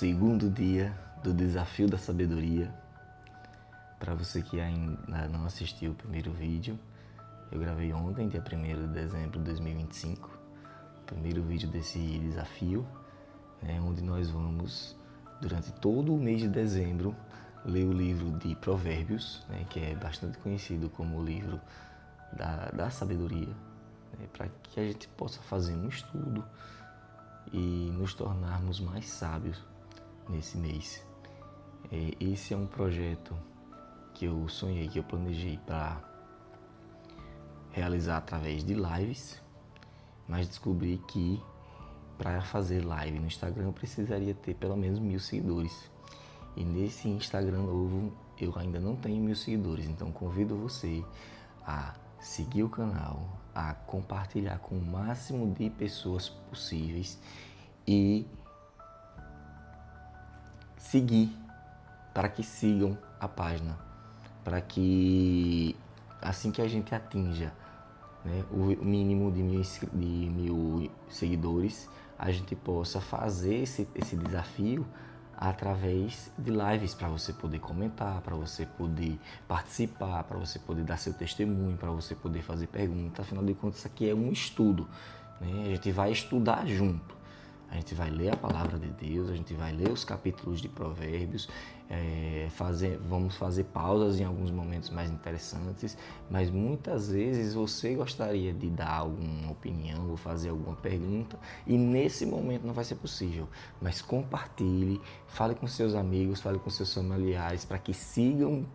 segundo dia do Desafio da Sabedoria. Para você que ainda não assistiu o primeiro vídeo, eu gravei ontem, dia 1º de dezembro de 2025, o primeiro vídeo desse desafio, onde nós vamos, durante todo o mês de dezembro, ler o livro de Provérbios, que é bastante conhecido como o livro da sabedoria, para que a gente possa fazer um estudo e nos tornarmos mais sábios nesse mês. Esse é um projeto que eu sonhei, que eu planejei para realizar através de lives, mas descobri que para fazer live no Instagram eu precisaria ter pelo menos 1000 seguidores. E nesse Instagram novo eu ainda não tenho 1000 seguidores, então convido você a seguir o canal, a compartilhar com o máximo de pessoas possíveis e seguir, para que sigam a página, para que assim que a gente atinja o mínimo de 1000 seguidores, a gente possa fazer esse desafio através de lives, para você poder comentar, para você poder participar, para você poder dar seu testemunho, para você poder fazer perguntas. Afinal de contas, isso aqui é um estudo, A gente vai estudar junto. A gente vai ler a palavra de Deus, a gente vai ler os capítulos de Provérbios, vamos fazer pausas em alguns momentos mais interessantes, mas muitas vezes você gostaria de dar alguma opinião ou fazer alguma pergunta e nesse momento não vai ser possível. Mas compartilhe, fale com seus amigos, fale com seus familiares para que sigam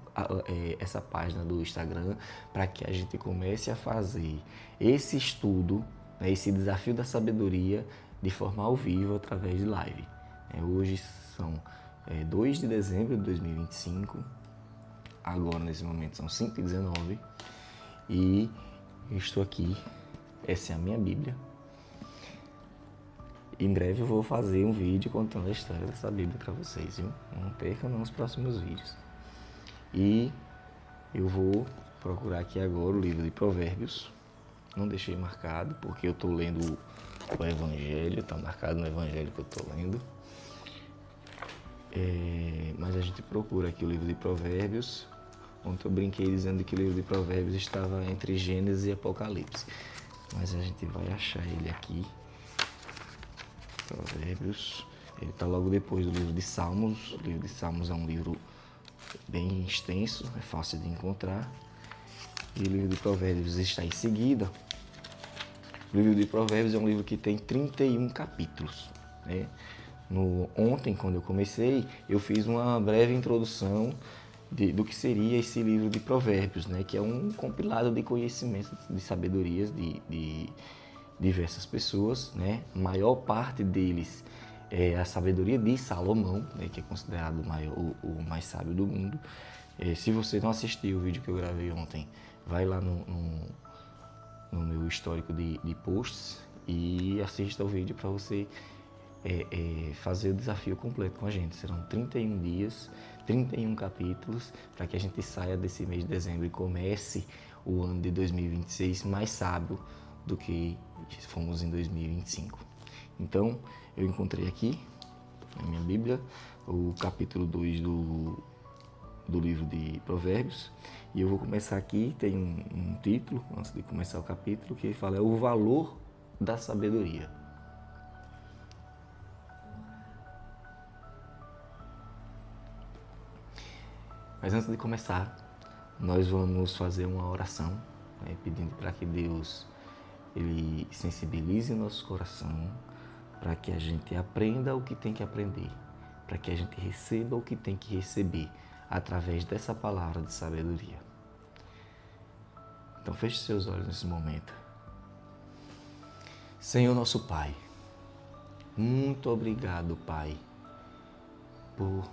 essa página do Instagram, para que a gente comece a fazer esse estudo, esse desafio da sabedoria, de forma ao vivo, através de live. Hoje são 2 de dezembro de 2025, agora nesse momento são 5h19 e eu estou aqui, essa é a minha Bíblia. Em breve eu vou fazer um vídeo contando a história dessa Bíblia para vocês, viu? Não percam nos próximos vídeos. E eu vou procurar aqui agora o livro de Provérbios. Não deixei marcado porque eu estou lendo o Evangelho, está marcado no Evangelho que eu estou lendo. Mas a gente procura aqui o livro de Provérbios. Ontem eu brinquei dizendo que o livro de Provérbios estava entre Gênesis e Apocalipse. Mas a gente vai achar ele aqui. Provérbios. Ele está logo depois do livro de Salmos. O livro de Salmos é um livro bem extenso, é fácil de encontrar. E o livro de Provérbios está em seguida. O livro de Provérbios é um livro que tem 31 capítulos. Ontem, quando eu comecei, eu fiz uma breve introdução do que seria esse livro de Provérbios, que é um compilado de conhecimentos, de sabedorias de diversas pessoas. A maior parte deles é a sabedoria de Salomão, que é considerado o mais sábio do mundo. Se você não assistiu o vídeo que eu gravei ontem, vai lá no meu histórico de posts e assista o vídeo para você fazer o desafio completo com a gente. Serão 31 dias, 31 capítulos, para que a gente saia desse mês de dezembro e comece o ano de 2026 mais sábio do que fomos em 2025. Então, eu encontrei aqui na minha Bíblia o capítulo 2 do livro de Provérbios, e eu vou começar aqui. Tem um título, antes de começar o capítulo, que fala o valor da sabedoria. Mas antes de começar, nós vamos fazer uma oração, pedindo para que Deus ele sensibilize nosso coração, para que a gente aprenda o que tem que aprender, para que a gente receba o que tem que receber através dessa palavra de sabedoria. Então feche seus olhos nesse momento. Senhor nosso Pai, muito obrigado, Pai, por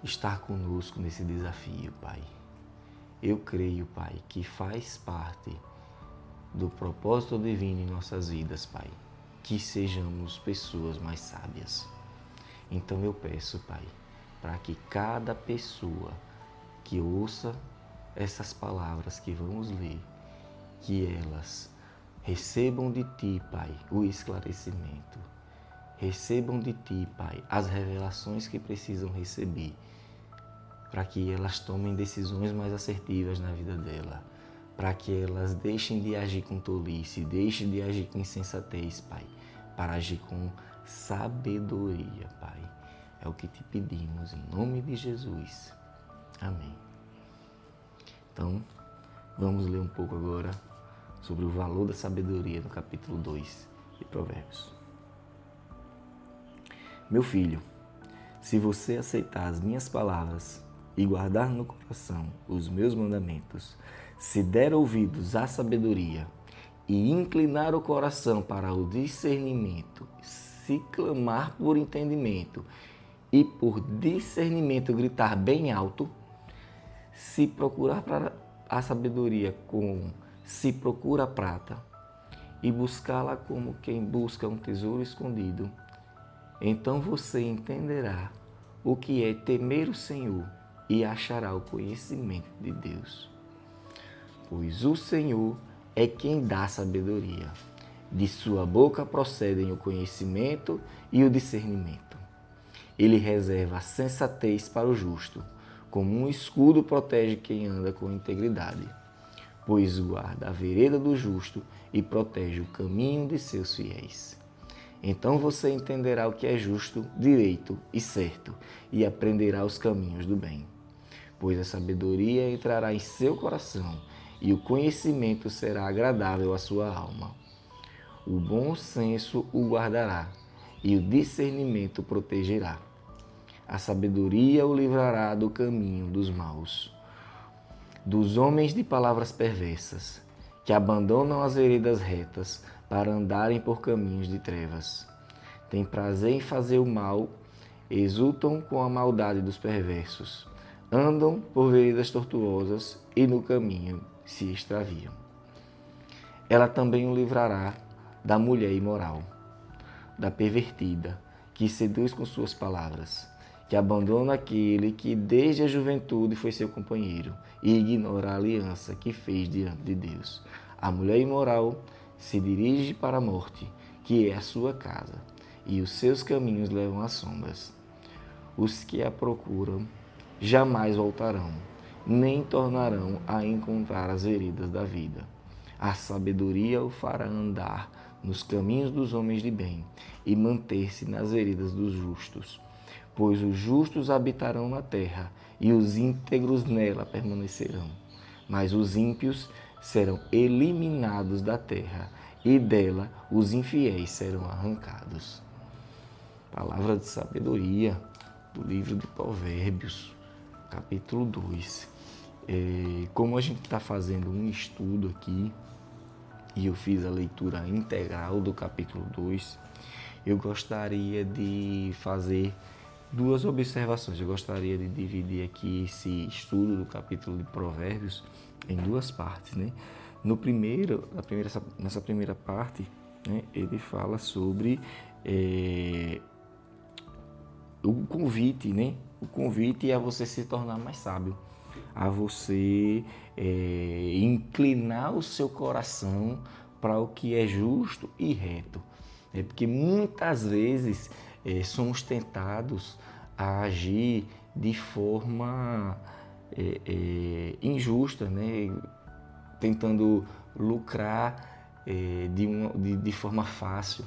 estar conosco nesse desafio, Pai. Eu creio, Pai, que faz parte do propósito divino em nossas vidas, Pai, que sejamos pessoas mais sábias. Então eu peço, Pai, para que cada pessoa que ouça essas palavras que vamos ler, que elas recebam de Ti, Pai, o esclarecimento, recebam de Ti, Pai, as revelações que precisam receber, para que elas tomem decisões mais assertivas na vida dela, para que elas deixem de agir com tolice, deixem de agir com insensatez, Pai, para agir com sabedoria, Pai. É o que te pedimos, em nome de Jesus. Amém. Então, vamos ler um pouco agora sobre o valor da sabedoria no capítulo 2 de Provérbios. Meu filho, se você aceitar as minhas palavras e guardar no coração os meus mandamentos, se der ouvidos à sabedoria e inclinar o coração para o discernimento, se clamar por entendimento e por discernimento gritar bem alto, se procurar a sabedoria como se procura a prata e buscá-la como quem busca um tesouro escondido, então você entenderá o que é temer o Senhor e achará o conhecimento de Deus. Pois o Senhor é quem dá sabedoria. De sua boca procedem o conhecimento e o discernimento. Ele reserva a sensatez para o justo, como um escudo protege quem anda com integridade. Pois guarda a vereda do justo e protege o caminho de seus fiéis. Então você entenderá o que é justo, direito e certo, e aprenderá os caminhos do bem. Pois a sabedoria entrará em seu coração, e o conhecimento será agradável à sua alma. O bom senso o guardará, e o discernimento o protegerá. A sabedoria o livrará do caminho dos maus, dos homens de palavras perversas, que abandonam as veredas retas para andarem por caminhos de trevas. Têm prazer em fazer o mal, exultam com a maldade dos perversos, andam por veredas tortuosas e no caminho se extraviam. Ela também o livrará da mulher imoral, da pervertida, que seduz com suas palavras, que abandona aquele que desde a juventude foi seu companheiro e ignora a aliança que fez diante de Deus. A mulher imoral se dirige para a morte, que é a sua casa, e os seus caminhos levam às sombras. Os que a procuram jamais voltarão, nem tornarão a encontrar as veredas da vida. A sabedoria o fará andar nos caminhos dos homens de bem e manter-se nas veredas dos justos. Pois os justos habitarão na terra e os íntegros nela permanecerão. Mas os ímpios serão eliminados da terra e dela os infiéis serão arrancados. Palavra de sabedoria do livro de Provérbios, capítulo 2. Como a gente está fazendo um estudo aqui, e eu fiz a leitura integral do capítulo 2, eu gostaria de fazer duas observações. Eu gostaria de dividir aqui esse estudo do capítulo de Provérbios em duas partes, né? Nessa primeira parte, né, ele fala sobre o convite, né? O convite a você se tornar mais sábio, a você inclinar o seu coração para o que é justo e reto. Porque muitas vezes somos tentados a agir de forma injusta, né? Tentando lucrar de forma fácil,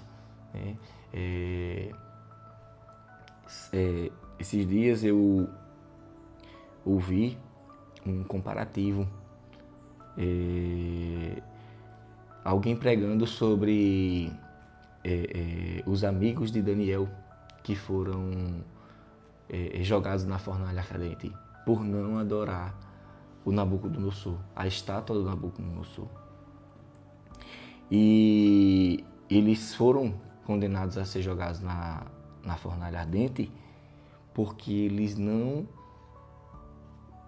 né? Esses dias eu ouvi um comparativo, alguém pregando sobre os amigos de Daniel que foram jogados na fornalha ardente por não adorar o Nabucodonosor, a estátua do Nabucodonosor. E eles foram condenados a ser jogados na fornalha ardente porque eles não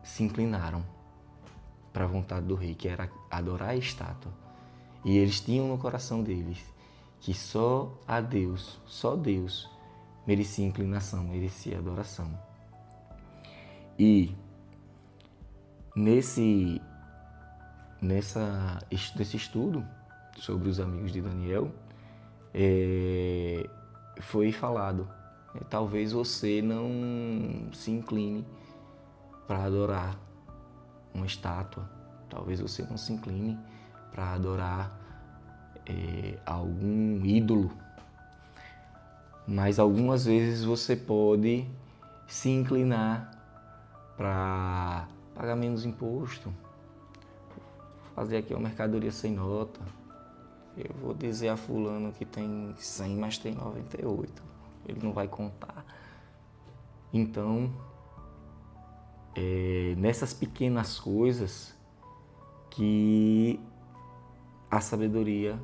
se inclinaram para a vontade do rei, que era adorar a estátua. E eles tinham no coração deles que só Deus merecia inclinação, merecia adoração. E nesse estudo sobre os amigos de Daniel, foi falado. Talvez você não se incline para adorar uma estátua. Talvez você não se incline para adorar algum ídolo. Mas algumas vezes você pode se inclinar para pagar menos imposto, fazer aqui uma mercadoria sem nota. Eu vou dizer a fulano que tem 100, mas tem 98. Ele não vai contar. Então, nessas pequenas coisas que a sabedoria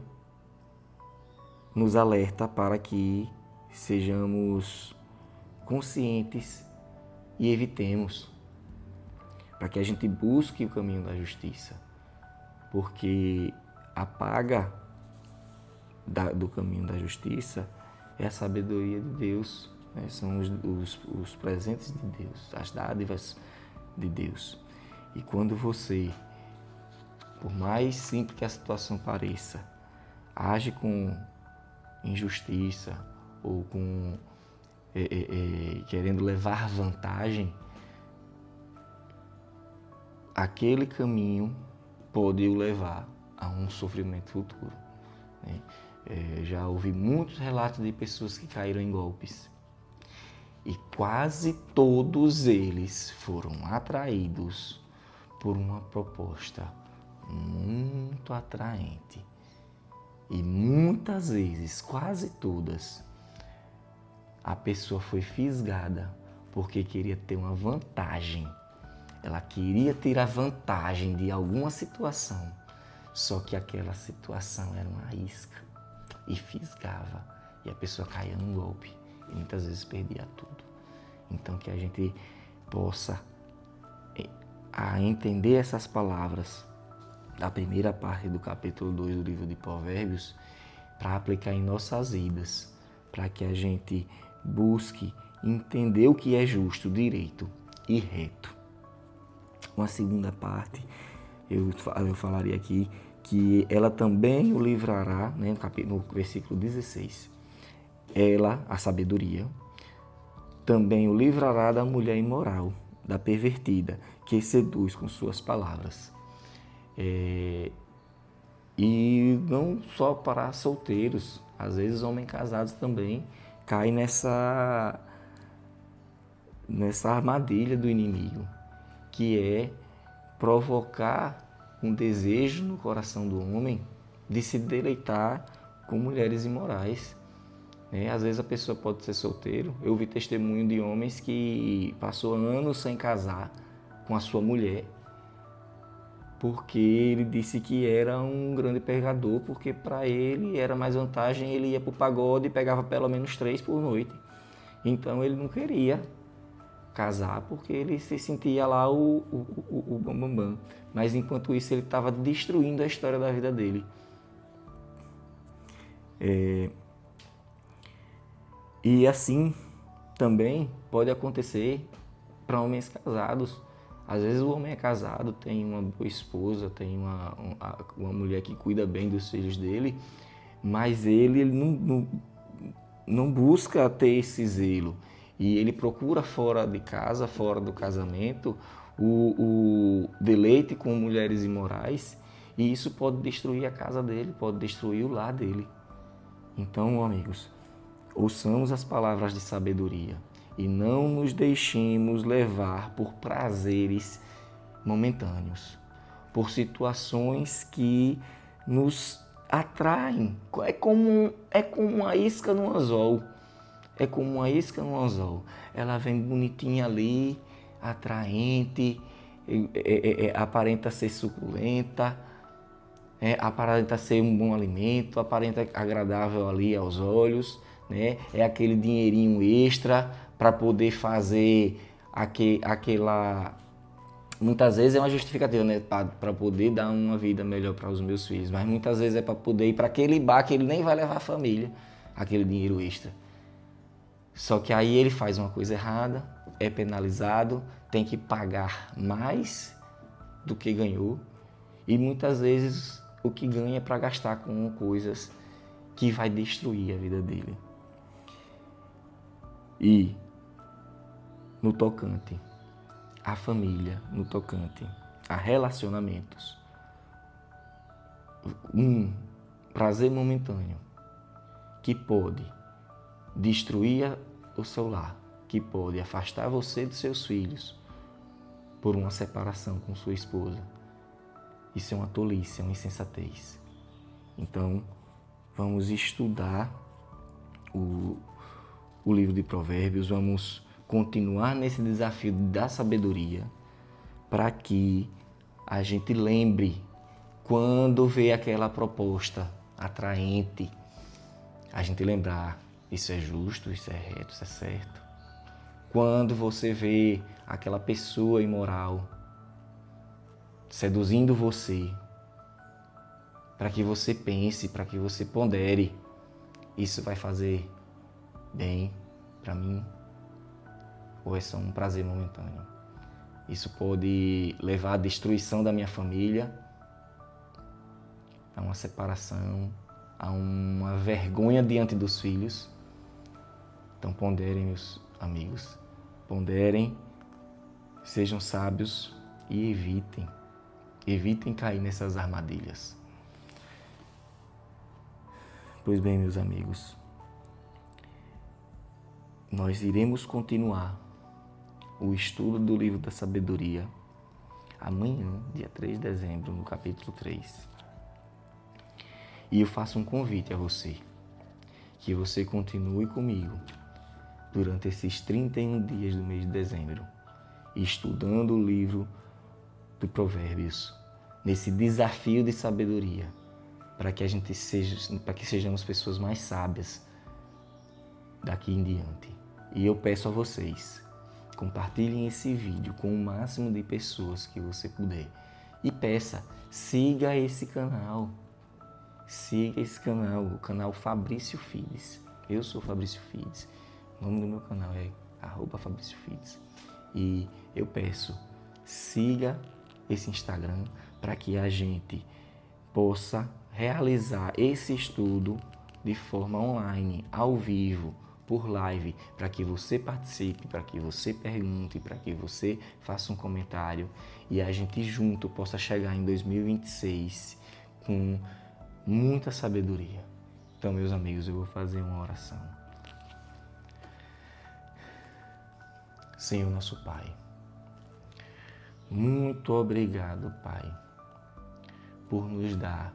nos alerta para que sejamos conscientes e evitemos, para que a gente busque o caminho da justiça, porque a paga do caminho da justiça é a sabedoria de Deus, né? São os presentes de Deus, as dádivas de Deus. E quando você, por mais simples que a situação pareça, age com injustiça ou com querendo levar vantagem, aquele caminho pode o levar a um sofrimento futuro, né? Já ouvi muitos relatos de pessoas que caíram em golpes e quase todos eles foram atraídos por uma proposta muito atraente. E muitas vezes, quase todas, a pessoa foi fisgada porque queria ter uma vantagem. Ela queria ter a vantagem de alguma situação, só que aquela situação era uma isca e fisgava. E a pessoa caía num golpe e muitas vezes perdia tudo. Então que a gente possa entender essas palavras da primeira parte do capítulo 2 do livro de Provérbios para aplicar em nossas vidas, para que a gente busque entender o que é justo, direito e reto. Uma segunda parte, eu falaria aqui, que ela também o livrará, né, no versículo 16, ela, a sabedoria, também o livrará da mulher imoral, da pervertida, que seduz com suas palavras. E não só para solteiros, às vezes homens casados também caem nessa armadilha do inimigo, que é provocar um desejo no coração do homem de se deleitar com mulheres imorais. Às vezes a pessoa pode ser solteiro. Eu vi testemunho de homens que passou anos sem casar com a sua mulher, porque ele disse que era um grande pegador, porque para ele era mais vantagem, ele ia para o pagode e pegava pelo menos 3 por noite. Então ele não queria casar porque ele se sentia lá o bambambam. Mas enquanto isso ele estava destruindo a história da vida dele. E assim também pode acontecer para homens casados. Às vezes o homem é casado, tem uma boa esposa, tem uma mulher que cuida bem dos filhos dele, mas ele não busca ter esse zelo. E ele procura fora de casa, fora do casamento, o deleite com mulheres imorais, e isso pode destruir a casa dele, pode destruir o lar dele. Então, amigos, ouçamos as palavras de sabedoria e não nos deixemos levar por prazeres momentâneos, por situações que nos atraem. É como uma isca no anzol. É como uma isca no anzol. Ela vem bonitinha ali, atraente, aparenta ser suculenta, aparenta ser um bom alimento, aparenta agradável ali aos olhos, né? É aquele dinheirinho extra para poder fazer aquela... Muitas vezes é uma justificativa, né? Para poder dar uma vida melhor para os meus filhos, mas muitas vezes é para poder ir para aquele bar que ele nem vai levar a família, aquele dinheiro extra. Só que aí ele faz uma coisa errada, é penalizado, tem que pagar mais do que ganhou e muitas vezes o que ganha é para gastar com coisas que vai destruir a vida dele. E no tocante à família, no tocante a relacionamentos, um prazer momentâneo que pode destruir o seu lar, que pode afastar você dos seus filhos por uma separação com sua esposa. Isso é uma tolice, é uma insensatez. Então, vamos estudar o livro de Provérbios, vamos continuar nesse desafio da sabedoria para que a gente lembre quando vê aquela proposta atraente, a gente lembrar, isso é justo, isso é reto, isso é certo. Quando você vê aquela pessoa imoral seduzindo você, para que você pense, para que você pondere, isso vai fazer bem para mim ou é só um prazer momentâneo? Isso pode levar à destruição da minha família, a uma separação, a uma vergonha diante dos filhos. Então ponderem, meus amigos, ponderem, sejam sábios e evitem cair nessas armadilhas. Pois bem, meus amigos, nós iremos continuar o estudo do livro da sabedoria amanhã, dia 3 de dezembro, no capítulo 3. E eu faço um convite a você, que você continue comigo durante esses 31 dias do mês de dezembro, estudando o livro de Provérbios, nesse desafio de sabedoria, para que sejamos pessoas mais sábias daqui em diante. E eu peço a vocês, compartilhem esse vídeo com o máximo de pessoas que você puder. E siga esse canal. Siga esse canal, o canal Fabrício Fides. Eu sou Fabrício Fides. O nome do meu canal é @FabrícioFides. E eu peço, siga esse Instagram para que a gente possa realizar esse estudo de forma online, ao vivo, por live, para que você participe, para que você pergunte, para que você faça um comentário e a gente junto possa chegar em 2026 com muita sabedoria. Então, meus amigos, eu vou fazer uma oração. Senhor nosso Pai, muito obrigado, Pai, por nos dar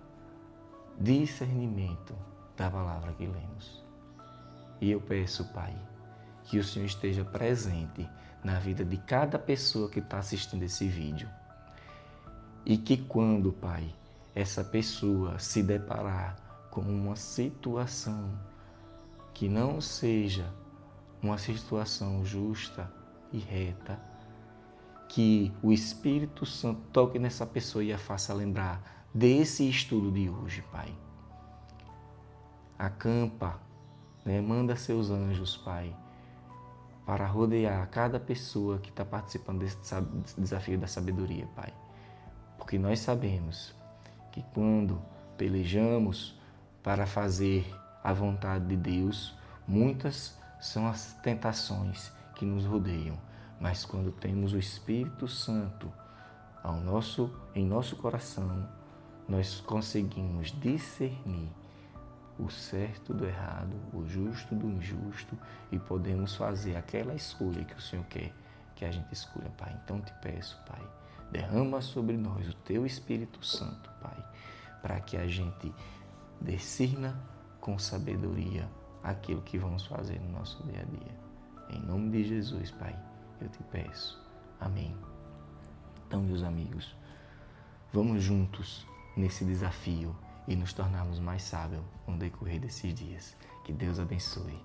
discernimento da palavra que lemos. E eu peço, Pai, que o Senhor esteja presente na vida de cada pessoa que está assistindo esse vídeo. E que quando, Pai, essa pessoa se deparar com uma situação que não seja uma situação justa e reta, que o Espírito Santo toque nessa pessoa e a faça lembrar desse estudo de hoje, Pai. Acampa, manda seus anjos, Pai, para rodear cada pessoa que está participando desse desafio da sabedoria, Pai. Porque nós sabemos que quando pelejamos para fazer a vontade de Deus, muitas são as tentações que nos rodeiam. Mas quando temos o Espírito Santo em nosso coração, nós conseguimos discernir o certo do errado, o justo do injusto e podemos fazer aquela escolha que o Senhor quer que a gente escolha, Pai. Então te peço, Pai, derrama sobre nós o Teu Espírito Santo, Pai, para que a gente discirna com sabedoria aquilo que vamos fazer no nosso dia a dia. Em nome de Jesus, Pai, eu te peço. Amém. Então, meus amigos, vamos juntos nesse desafio e nos tornarmos mais sábios no decorrer desses dias. Que Deus abençoe.